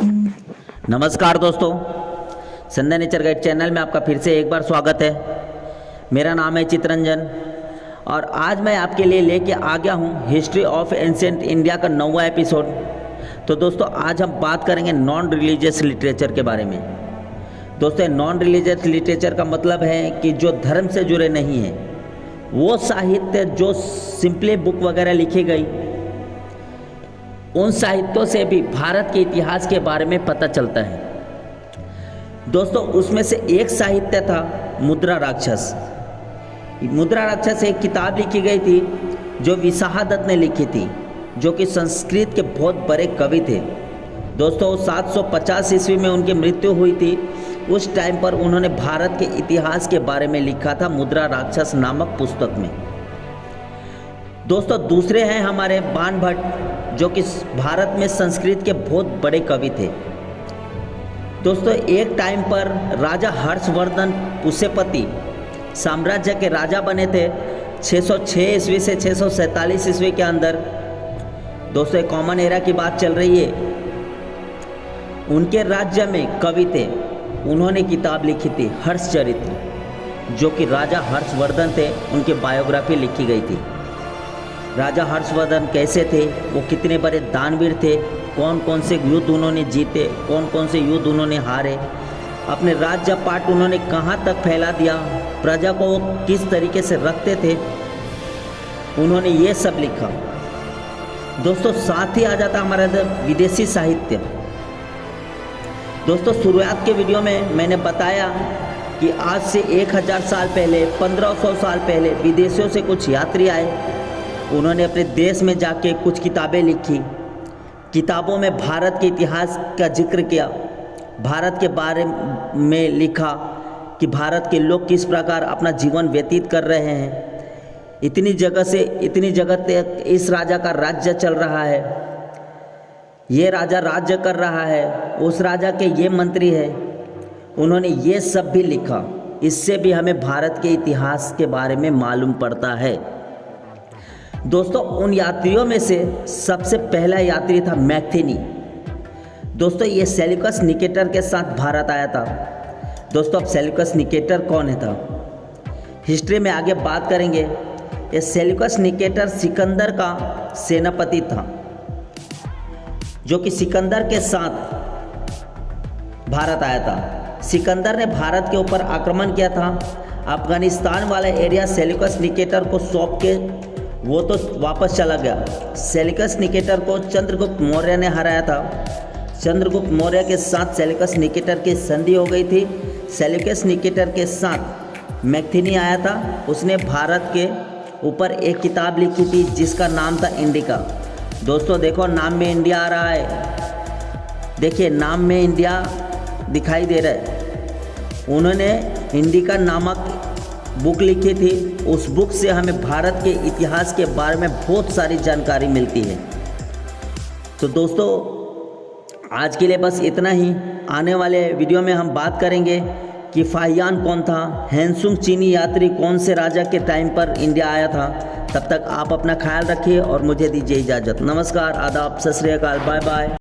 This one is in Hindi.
नमस्कार दोस्तों, संध्या नेचर गाइड चैनल में आपका फिर से एक बार स्वागत है। मेरा नाम है चितरंजन और आज मैं आपके लिए लेके आ गया हूँ हिस्ट्री ऑफ एंशिएंट इंडिया का 9वां एपिसोड। तो दोस्तों आज हम बात करेंगे नॉन रिलीजियस लिटरेचर के बारे में। दोस्तों नॉन रिलीजियस लिटरेचर का मतलब है कि जो धर्म से जुड़े नहीं हैं, वो साहित्य जो सिंपली बुक वगैरह लिखी गई, उन साहित्यों से भी भारत के इतिहास के बारे में पता चलता है। दोस्तों उसमें से एक साहित्य था मुद्रा राक्षस। मुद्रा राक्षस एक किताब लिखी गई थी जो विशाखदत्त ने लिखी थी, जो कि संस्कृत के बहुत बड़े कवि थे। दोस्तों 750 ईस्वी में उनकी मृत्यु हुई थी। उस टाइम पर उन्होंने भारत के इतिहास के बारे में लिखा था मुद्रा राक्षस नामक पुस्तक में। दोस्तों दूसरे हैं हमारे बाणभट्ट, जो कि भारत में संस्कृत के बहुत बड़े कवि थे। दोस्तों एक टाइम पर राजा हर्षवर्धन पुष्यपति साम्राज्य के राजा बने थे 606 ईस्वी से 647 ईस्वी के अंदर। दोस्तों एक कॉमन एरा की बात चल रही है। उनके राज्य में कवि थे, उन्होंने किताब लिखी थी हर्षचरित्र, जो कि राजा हर्षवर्धन थे, उनकी बायोग्राफी लिखी गई थी। राजा हर्षवर्धन कैसे थे, वो कितने बड़े दानवीर थे, कौन कौन से युद्ध उन्होंने जीते, कौन कौन से युद्ध उन्होंने हारे, अपने राज्य पाट उन्होंने कहाँ तक फैला दिया, प्रजा को वो किस तरीके से रखते थे, उन्होंने ये सब लिखा। दोस्तों साथ ही आ जाता हमारा विदेशी साहित्य। दोस्तों शुरुआत के वीडियो में मैंने बताया कि आज से 1000 साल पहले, 1500 साल पहले विदेशों से कुछ यात्री आए, उन्होंने अपने देश में जाके कुछ किताबें लिखी। किताबों में भारत के इतिहास का जिक्र किया, भारत के बारे में लिखा कि भारत के लोग किस प्रकार अपना जीवन व्यतीत कर रहे हैं। इतनी जगह से इतनी जगह तक इस राजा का राज्य चल रहा है, ये राजा राज्य कर रहा है, उस राजा के ये मंत्री है। उन्होंने ये सब भी लिखा। इससे भी हमें भारत के इतिहास के बारे में मालूम पड़ता है। दोस्तों उन यात्रियों में से सबसे पहला यात्री था मैथिनी। दोस्तों ये सेल्यूकस निकेटर के साथ भारत आया था। दोस्तों अब सेल्यूकस निकेटर कौन था, हिस्ट्री में आगे बात करेंगे। ये सेल्यूकस निकेटर सिकंदर का सेनापति था, जो कि सिकंदर के साथ भारत आया था। सिकंदर ने भारत के ऊपर आक्रमण किया था। अफगानिस्तान वाला एरिया सेल्यूकस निकेटर को सौंप के वो तो वापस चला गया। सेल्यूकस निकेटर को चंद्रगुप्त मौर्य ने हराया था। चंद्रगुप्त मौर्य के साथ सेल्यूकस निकेटर की संधि हो गई थी। सेल्यूकस निकेटर के साथ मैथिनी आया था। उसने भारत के ऊपर एक किताब लिखी थी जिसका नाम था इंडिका। दोस्तों देखो नाम में इंडिया आ रहा है, देखिए नाम में इंडिया दिखाई दे रहा है। उन्होंने इंडिका नामक बुक लिखी थी। उस बुक से हमें भारत के इतिहास के बारे में बहुत सारी जानकारी मिलती है। तो दोस्तों आज के लिए बस इतना ही। आने वाले वीडियो में हम बात करेंगे कि फाहियान कौन था, हैंसुंग चीनी यात्री कौन से राजा के टाइम पर इंडिया आया था। तब तक आप अपना ख्याल रखिए और मुझे दीजिए इजाज़त। नमस्कार, आदाब, सत श्री अकाल, बाय बाय।